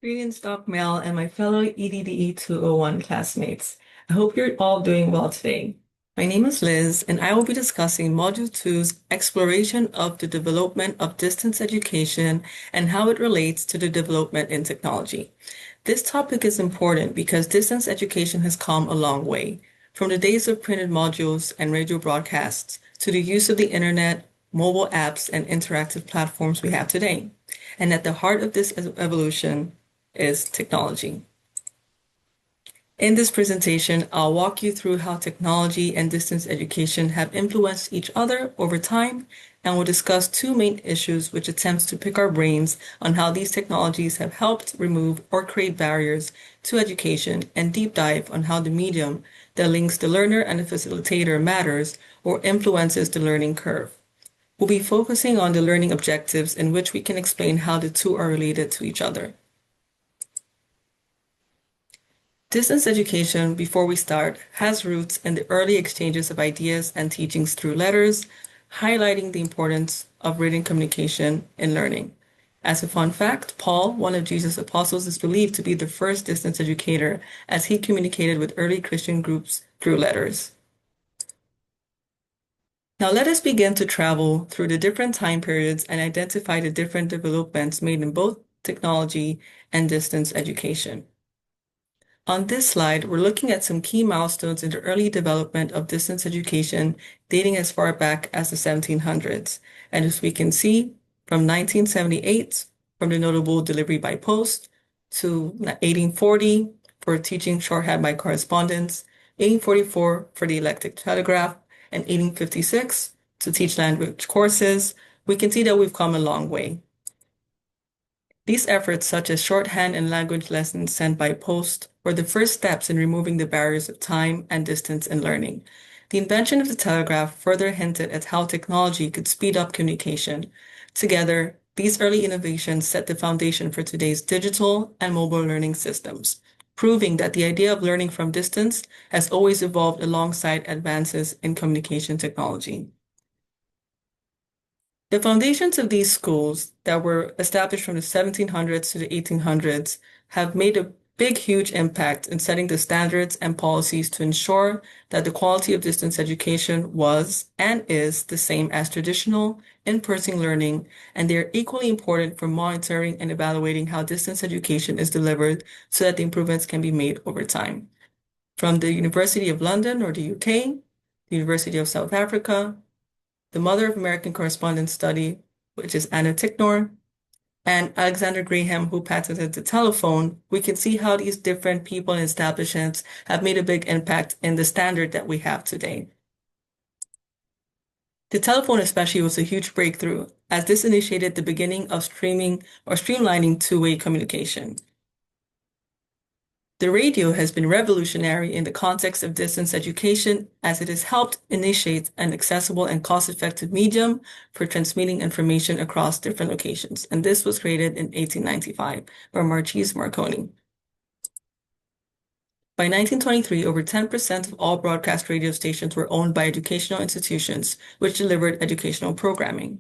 Greetings, Doc Mel, and my fellow EDDE 201 classmates. I hope you're all doing well today. My name is Liz, and I will be discussing Module 2's exploration of the development of distance education and how it relates to the development in technology. This topic is important because distance education has come a long way, from the days of printed modules and radio broadcasts to the use of the internet, mobile apps, and interactive platforms we have today. And at the heart of this evolution is technology. In this presentation, I'll walk you through how technology and distance education have influenced each other over time, and we'll discuss two main issues which attempts to pick our brains on how these technologies have helped remove or create barriers to education, and deep dive on how the medium that links the learner and the facilitator matters or influences the learning curve. We'll be focusing on the learning objectives in which we can explain how the two are related to each other. Distance education, before we start, has roots in the early exchanges of ideas and teachings through letters, highlighting the importance of written communication in learning. As a fun fact, Paul, one of Jesus' apostles, is believed to be the first distance educator as he communicated with early Christian groups through letters. Now let us begin to travel through the different time periods and identify the different developments made in both technology and distance education. On this slide, we're looking at some key milestones in the early development of distance education dating as far back as the 1700s. And as we can see, from 1978, from the notable delivery by post, to 1840 for teaching shorthand by correspondence, 1844 for the electric telegraph, and 1856 to teach language courses, we can see that we've come a long way. These efforts, such as shorthand and language lessons sent by post, were the first steps in removing the barriers of time and distance in learning. The invention of the telegraph further hinted at how technology could speed up communication. Together, these early innovations set the foundation for today's digital and mobile learning systems, proving that the idea of learning from distance has always evolved alongside advances in communication technology. The foundations of these schools that were established from the 1700s to the 1800s have made a big, huge impact in setting the standards and policies to ensure that the quality of distance education was and is the same as traditional in-person learning, and they are equally important for monitoring and evaluating how distance education is delivered so that the improvements can be made over time. From the University of London or the UK, the University of South Africa, the mother of American correspondence study, which is Anna Ticknor, and Alexander Graham, who patented the telephone, we can see how these different people and establishments have made a big impact in the standard that we have today. The telephone especially was a huge breakthrough, as this initiated the beginning of streaming or streamlining two-way communication. The radio has been revolutionary in the context of distance education as it has helped initiate an accessible and cost-effective medium for transmitting information across different locations. And this was created in 1895 by Marchese Marconi. By 1923, over 10% of all broadcast radio stations were owned by educational institutions, which delivered educational programming.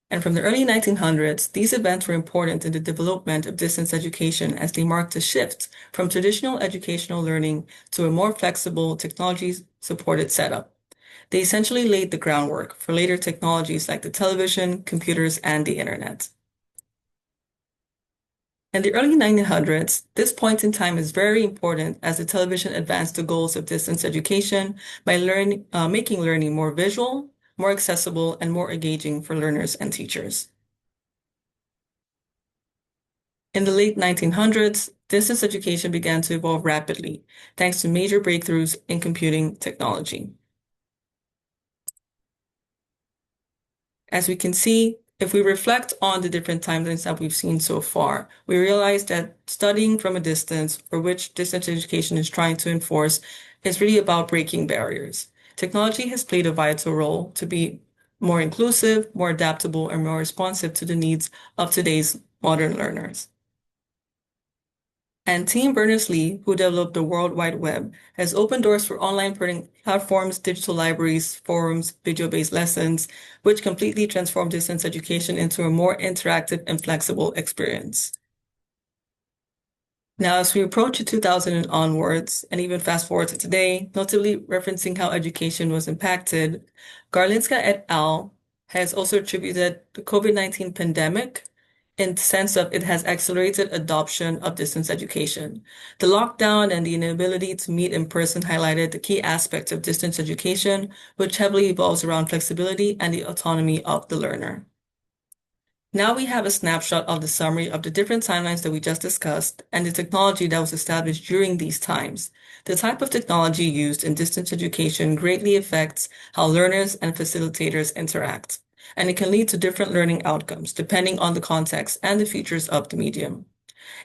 And from the early 1900s, these events were important in the development of distance education as they marked a shift from traditional educational learning to a more flexible, technology-supported setup. They essentially laid the groundwork for later technologies like the television, computers, and the internet. In the early 1900s, this point in time is very important as the television advanced the goals of distance education by making learning more visual, more accessible, and more engaging for learners and teachers. In the late 1900s, distance education began to evolve rapidly, thanks to major breakthroughs in computing technology. As we can see, if we reflect on the different timelines that we've seen so far, we realize that studying from a distance, for which distance education is trying to enforce, is really about breaking barriers. Technology has played a vital role to be more inclusive, more adaptable, and more responsive to the needs of today's modern learners. And Tim Berners-Lee, who developed the World Wide Web, has opened doors for online learning platforms, digital libraries, forums, video-based lessons, which completely transformed distance education into a more interactive and flexible experience. Now, as we approach the 2000 and onwards, and even fast forward to today, notably referencing how education was impacted, Garlinska et al. Has also attributed the COVID-19 pandemic in the sense of it has accelerated adoption of distance education. The lockdown and the inability to meet in person highlighted the key aspects of distance education, which heavily evolves around flexibility and the autonomy of the learner. Now we have a snapshot of the summary of the different timelines that we just discussed and the technology that was established during these times. The type of technology used in distance education greatly affects how learners and facilitators interact, and it can lead to different learning outcomes depending on the context and the features of the medium.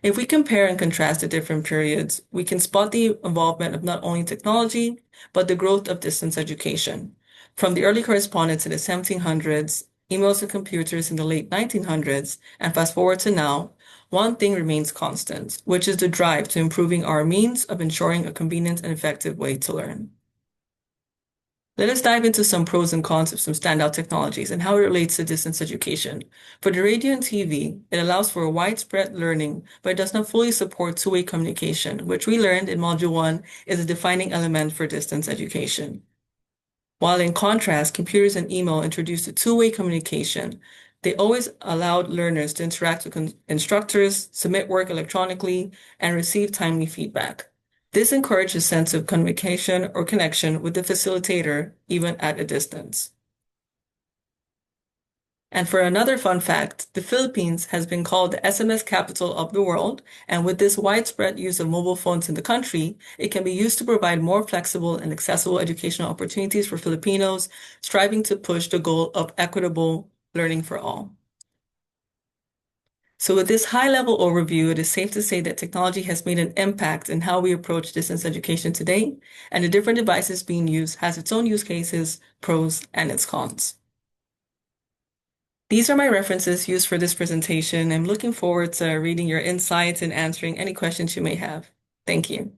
If we compare and contrast the different periods, we can spot the involvement of not only technology, but the growth of distance education. From the early correspondence in the 1700s, emails and computers in the late 1900s, and fast forward to now, one thing remains constant, which is the drive to improving our means of ensuring a convenient and effective way to learn. Let us dive into some pros and cons of some standout technologies and how it relates to distance education. For the radio and TV, it allows for a widespread learning, but it does not fully support two-way communication, which we learned in Module 1 is a defining element for distance education. While in contrast, computers and email introduced a two-way communication. They always allowed learners to interact with instructors, submit work electronically, and receive timely feedback. This encouraged a sense of communication or connection with the facilitator, even at a distance. And for another fun fact, the Philippines has been called the SMS capital of the world, and with this widespread use of mobile phones in the country, it can be used to provide more flexible and accessible educational opportunities for Filipinos, striving to push the goal of equitable learning for all. So with this high-level overview, it is safe to say that technology has made an impact in how we approach distance education today, and the different devices being used has its own use cases, pros, and its cons. These are my references used for this presentation. I'm looking forward to reading your insights and answering any questions you may have. Thank you.